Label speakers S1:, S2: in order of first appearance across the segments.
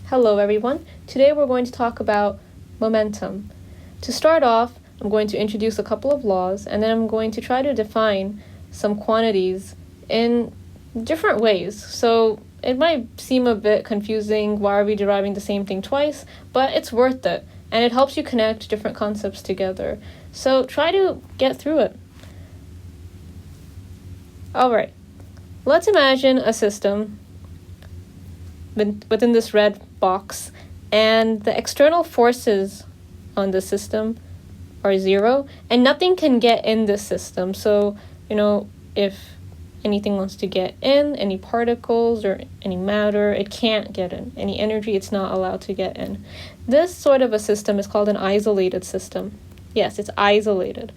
S1: Hello everyone. Today we're going to talk about momentum. To start off, I'm going to introduce a couple of laws and then I'm going to try to define some quantities in different ways. So it might seem a bit confusing, why are we deriving the same thing twice, but it's worth it and it helps you connect different concepts together. So try to get through it. Alright, let's imagine a system within this red box, and the external forces on the system are 0, and nothing can get in this system. So, if anything wants to get in, any particles or any matter, it can't get in. Any energy, it's not allowed to get in. This sort of a system is called an isolated system. Yes, it's isolated.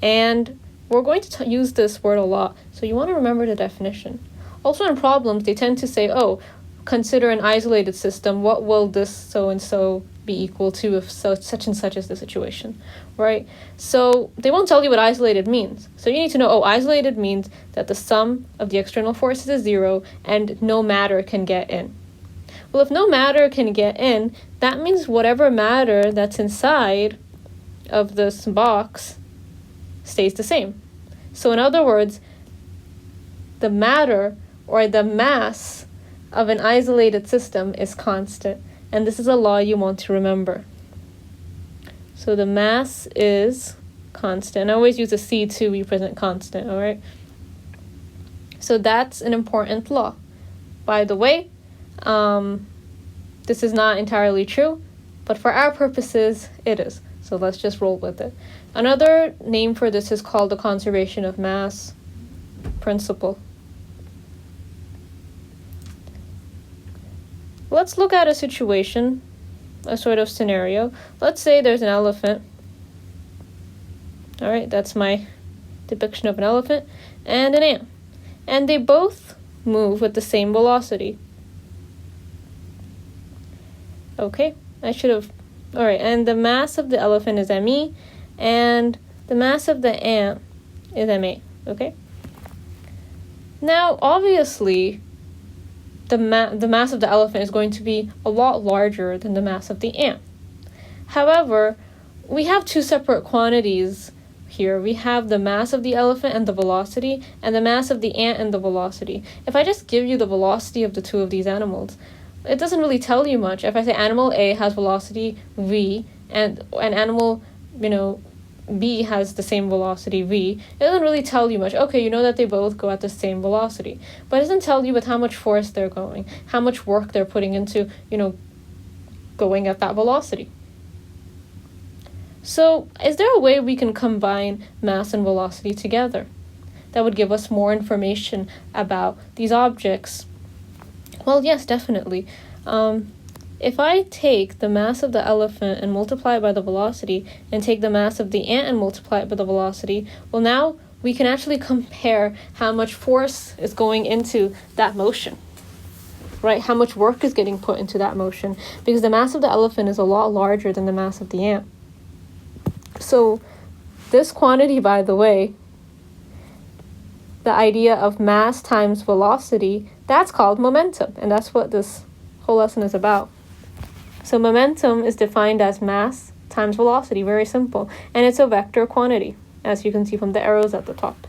S1: And we're going to use this word a lot, so you want to remember the definition. Also in problems, they tend to say, consider an isolated system, what will this so-and-so be equal to if such and such is the situation, right? So they won't tell you what isolated means. So you need to know, isolated means that the sum of the external forces is 0 and no matter can get in. Well, if no matter can get in, that means whatever matter that's inside of this box stays the same. So in other words, the matter or the mass of an isolated system is constant, and this is a law you want to remember. So the mass is constant. I always use a C to represent constant, all right? So that's an important law. By the way, this is not entirely true, but for our purposes, it is. So let's just roll with it. Another name for this is called the conservation of mass principle. Let's look at a situation, a sort of scenario. Let's say there's an elephant. All right, that's my depiction of an elephant and an ant. And they both move with the same velocity. Okay, all right, and the mass of the elephant is me, and the mass of the ant is ma, okay? Now, obviously, the mass of the elephant is going to be a lot larger than the mass of the ant. However, we have two separate quantities here. We have the mass of the elephant and the velocity, and the mass of the ant and the velocity. If I just give you the velocity of the two of these animals, it doesn't really tell you much. If I say animal A has velocity v, and an animal, B has the same velocity v, it doesn't really tell you much. Okay, you know that they both go at the same velocity, but it doesn't tell you with how much force they're going, how much work they're putting into, going at that velocity. So is there a way we can combine mass and velocity together that would give us more information about these objects? Well, yes, definitely. If I take the mass of the elephant and multiply it by the velocity, and take the mass of the ant and multiply it by the velocity, well, now we can actually compare how much force is going into that motion, right? How much work is getting put into that motion, because the mass of the elephant is a lot larger than the mass of the ant. So this quantity, by the way, the idea of mass times velocity, that's called momentum, and that's what this whole lesson is about. So momentum is defined as mass times velocity, very simple, and it's a vector quantity, as you can see from the arrows at the top.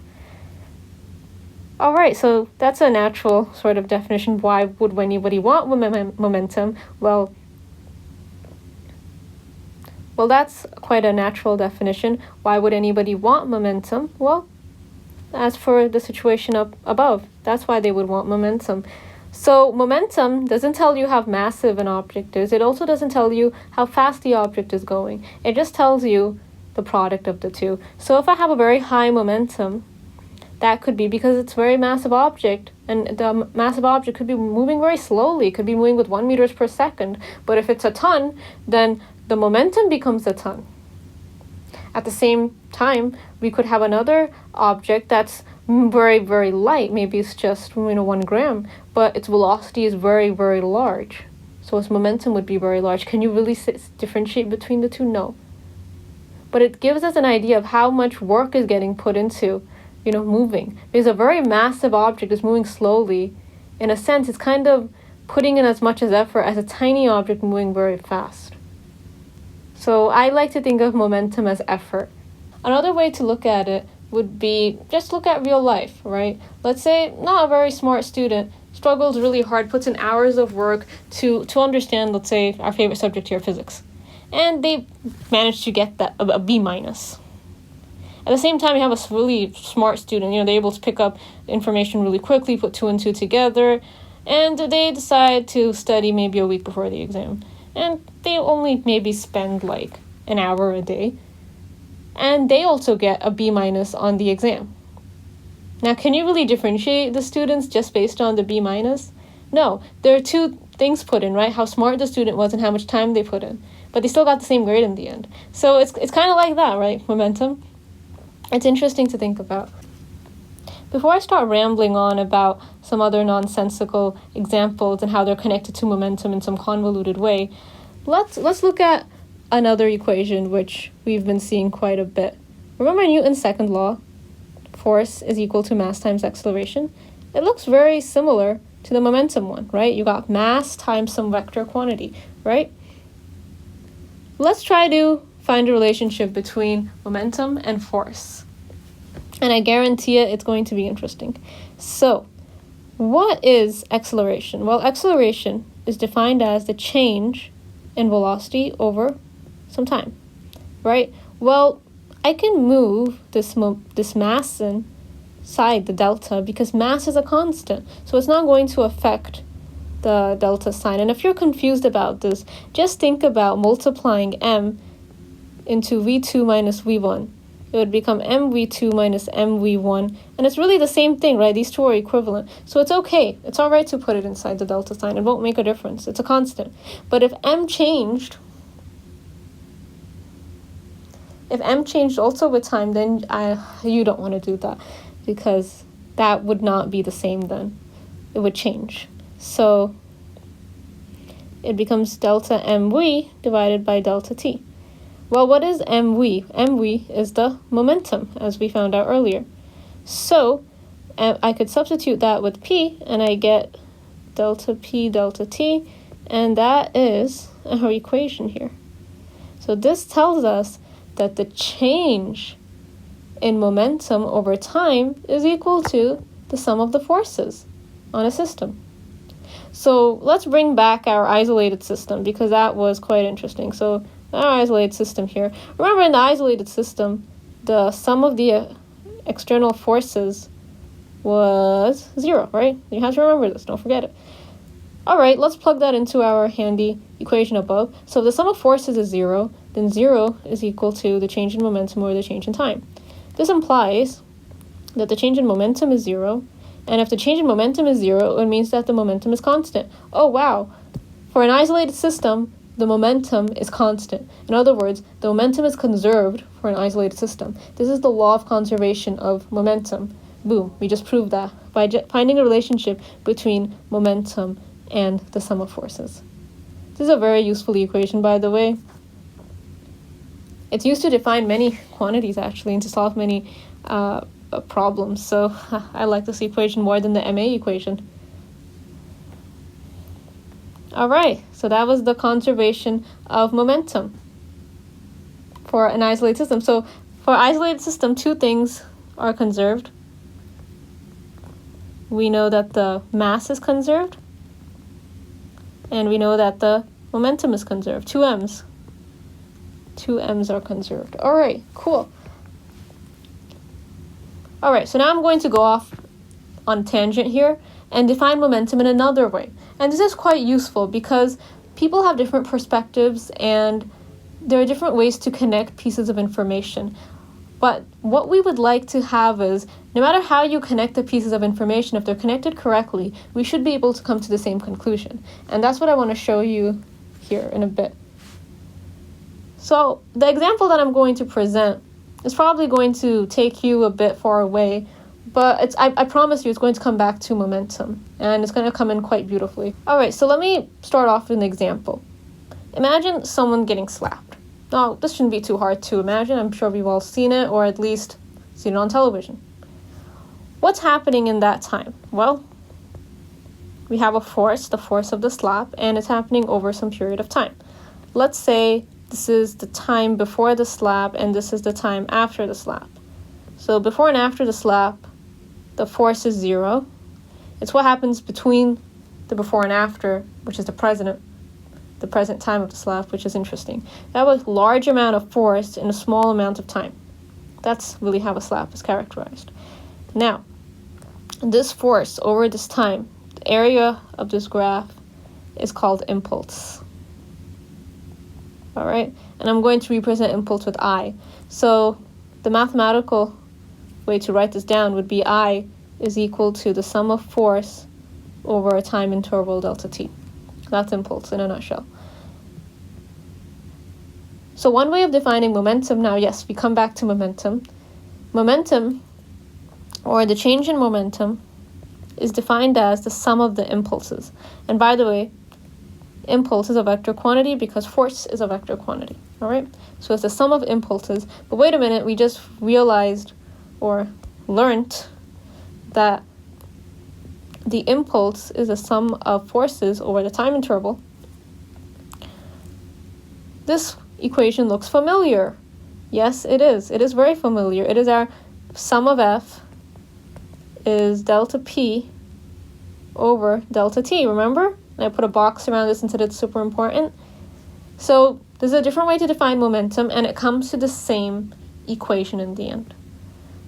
S1: All right, so that's a natural sort of definition. Why would anybody want momentum? Well, that's quite a natural definition. Why would anybody want momentum? Well, as for the situation up above, that's why they would want momentum. So momentum doesn't tell you how massive an object is. It also doesn't tell you how fast the object is going. It just tells you the product of the two. So if I have a very high momentum, that could be because it's a very massive object, and the massive object could be moving very slowly. It could be moving with 1 meters per second. But if it's a ton, then the momentum becomes a ton. At the same time, we could have another object that's very, very light. Maybe it's just 1 gram, but its velocity is very, very large. So its momentum would be very large. Can you really differentiate between the two? No. But it gives us an idea of how much work is getting put into, moving. Because a very massive object is moving slowly. In a sense, it's kind of putting in as much as effort as a tiny object moving very fast. So I like to think of momentum as effort. Another way to look at it would be just look at real life, right? Let's say not a very smart student struggles really hard, puts in hours of work to understand, let's say, our favorite subject here, physics. And they manage to get that a B minus. At the same time, you have a really smart student, they're able to pick up information really quickly, put two and two together, and they decide to study maybe a week before the exam. And they only maybe spend like an hour a day. And they also get a B minus on the exam. Now, can you really differentiate the students just based on the B minus? No, there are two things put in, right? How smart the student was and how much time they put in. But they still got the same grade in the end. So it's kind of like that, right? Momentum. It's interesting to think about. Before I start rambling on about some other nonsensical examples and how they're connected to momentum in some convoluted way, let's look at another equation which we've been seeing quite a bit. Remember Newton's second law? Force is equal to mass times acceleration. It looks very similar to the momentum one, right? You got mass times some vector quantity, right? Let's try to find a relationship between momentum and force. And I guarantee it's going to be interesting. So, what is acceleration? Well, acceleration is defined as the change in velocity over some time, right? Well, I can move this mass inside the delta because mass is a constant, so it's not going to affect the delta sign. And if you're confused about this, just think about multiplying m into v2 minus v1. It would become mv2 minus mv1, and it's really the same thing, right? These two are equivalent, so it's okay. It's all right to put it inside the delta sign. It won't make a difference. It's a constant. But if m changed also with time, then you don't want to do that, because that would not be the same then. It would change. So it becomes delta mv divided by delta t. Well, what is mv? mv is the momentum, as we found out earlier. So I could substitute that with p, and I get delta p delta t, and that is our equation here. So this tells us that the change in momentum over time is equal to the sum of the forces on a system. So let's bring back our isolated system, because that was quite interesting. So our isolated system here. Remember, in the isolated system, the sum of the external forces was 0, right? You have to remember this. Don't forget it. All right, let's plug that into our handy equation above. So if the sum of forces is 0, then 0 is equal to the change in momentum over the change in time. This implies that the change in momentum is 0, and if the change in momentum is 0, it means that the momentum is constant. Oh, wow. For an isolated system, the momentum is constant. In other words, the momentum is conserved for an isolated system. This is the law of conservation of momentum. Boom, we just proved that by finding a relationship between momentum and the sum of forces. This is a very useful equation, by the way. It's used to define many quantities, actually, and to solve many problems. So I like this equation more than the MA equation. All right, so that was the conservation of momentum for an isolated system. So for isolated system, two things are conserved. We know that the mass is conserved, and we know that the momentum is conserved. Two m's are conserved. All right, cool. All right, so now I'm going to go off on a tangent here and define momentum in another way. And this is quite useful because people have different perspectives and there are different ways to connect pieces of information. But what we would like to have is, no matter how you connect the pieces of information, if they're connected correctly, we should be able to come to the same conclusion. And that's what I want to show you here in a bit. So the example that I'm going to present is probably going to take you a bit far away, but I promise you it's going to come back to momentum, and it's going to come in quite beautifully. All right, so let me start off with an example. Imagine someone getting slapped. Now, this shouldn't be too hard to imagine. I'm sure we've all seen it, or at least seen it on television. What's happening in that time? Well, we have a force, the force of the slap, and it's happening over some period of time. Let's say this is the time before the slap and this is the time after the slap. So before and after the slap, the force is 0. It's what happens between the before and after, which is the present time of the slap, which is interesting. You have a large amount of force in a small amount of time. That's really how a slap is characterized. Now, this force over this time, the area of this graph is called impulse. All right, and I'm going to represent impulse with I. So the mathematical way to write this down would be I is equal to the sum of force over a time interval delta t. That's impulse in a nutshell. So one way of defining momentum now, yes, we come back to momentum. Momentum, or the change in momentum, is defined as the sum of the impulses. And by the way, impulse is a vector quantity because force is a vector quantity, all right? So it's the sum of impulses. But wait a minute, we just realized or learned that the impulse is a sum of forces over the time interval. This equation looks familiar. Yes, it is. It is very familiar. It is our sum of F is delta P over delta T, remember? And I put a box around this and said it's super important. So there's a different way to define momentum, and it comes to the same equation in the end.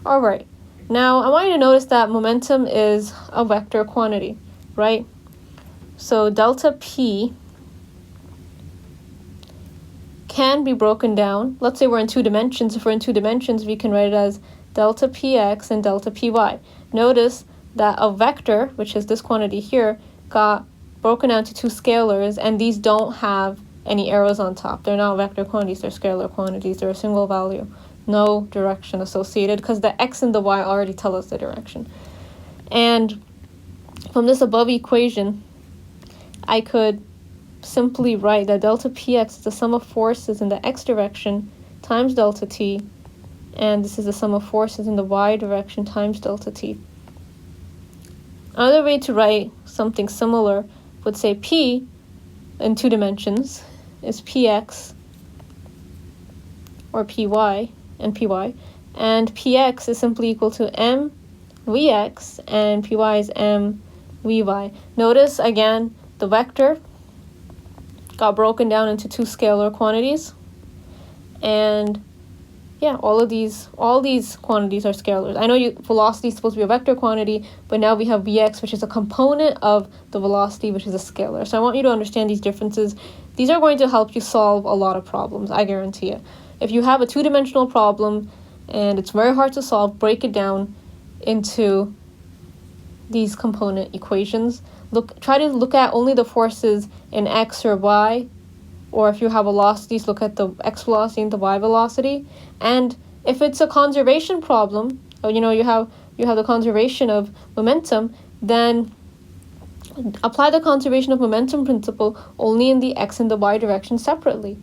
S1: All right. Now, I want you to notice that momentum is a vector quantity, right? So delta P can be broken down. Let's say we're in 2 dimensions. If we're in 2 dimensions, we can write it as delta Px and delta Py. Notice that a vector, which is this quantity here, got broken down to 2 scalars, and these don't have any arrows on top. They're not vector quantities, they're scalar quantities. They're a single value. No direction associated because the x and the y already tell us the direction. And from this above equation, I could simply write that delta px is the sum of forces in the x direction times delta t, and this is the sum of forces in the y direction times delta t. Another way to write something similar would say p in 2 dimensions is px or py and py, and px is simply equal to m vx and py is m vy. Notice again the vector got broken down into 2 scalar quantities, and yeah, all these quantities are scalars. I know velocity is supposed to be a vector quantity, but now we have vx, which is a component of the velocity, which is a scalar. So I want you to understand these differences. These are going to help you solve a lot of problems, I guarantee it. If you have a 2-dimensional problem and it's very hard to solve, break it down into these component equations. Try to look at only the forces in x or y, or if you have velocities, look at the x velocity and the y velocity. And if it's a conservation problem, or you have the conservation of momentum, then apply the conservation of momentum principle only in the x and the y direction separately.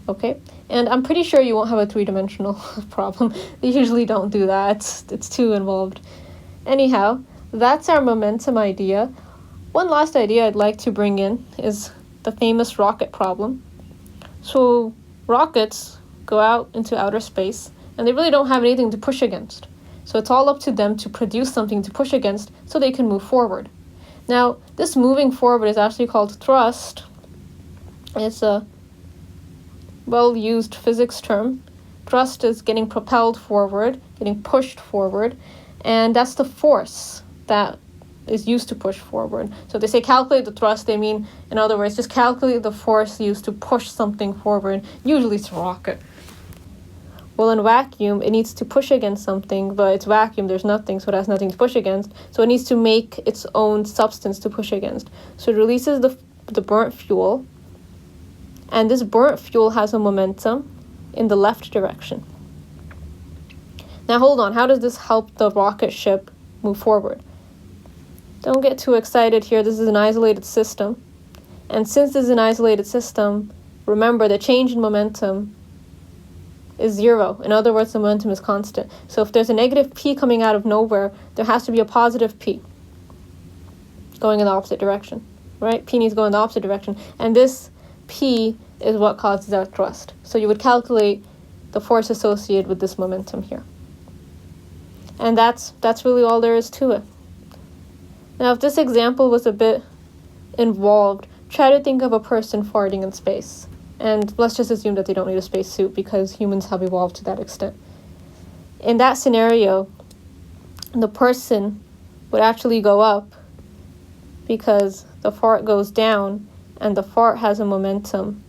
S1: Okay? And I'm pretty sure you won't have a 3-dimensional problem. They usually don't do that. It's too involved. Anyhow, that's our momentum idea. One last idea I'd like to bring in is the famous rocket problem. So rockets go out into outer space, and they really don't have anything to push against. So it's all up to them to produce something to push against so they can move forward. Now, this moving forward is actually called thrust. It's a well-used physics term. Thrust is getting propelled forward, getting pushed forward, and that's the force that is used to push forward. So if they say calculate the thrust, they mean, in other words, just calculate the force used to push something forward. Usually it's a rocket. Well, in vacuum, it needs to push against something, but it's vacuum, there's nothing, so it has nothing to push against. So it needs to make its own substance to push against. So it releases the burnt fuel, and this burnt fuel has a momentum in the left direction. Now hold on, how does this help the rocket ship move forward? Don't get too excited here, this is an isolated system. And since this is an isolated system, remember the change in momentum is 0. In other words, the momentum is constant. So if there's a negative p coming out of nowhere, there has to be a positive p going in the opposite direction, right? P needs to go in the opposite direction. And this P is what causes that thrust. So you would calculate the force associated with this momentum here. And that's really all there is to it. Now, if this example was a bit involved, try to think of a person farting in space. And let's just assume that they don't need a spacesuit because humans have evolved to that extent. In that scenario, the person would actually go up because the fart goes down and the fart has a momentum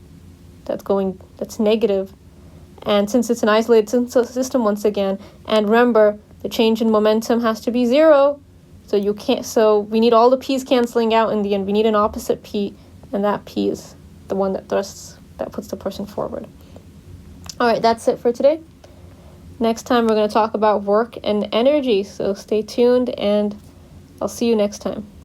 S1: that's negative. And since it's an isolated system once again, and remember, the change in momentum has to be 0. So we need all the P's canceling out in the end. We need an opposite P, and that P is the one that puts the person forward. All right, that's it for today. Next time we're going to talk about work and energy, so stay tuned, and I'll see you next time.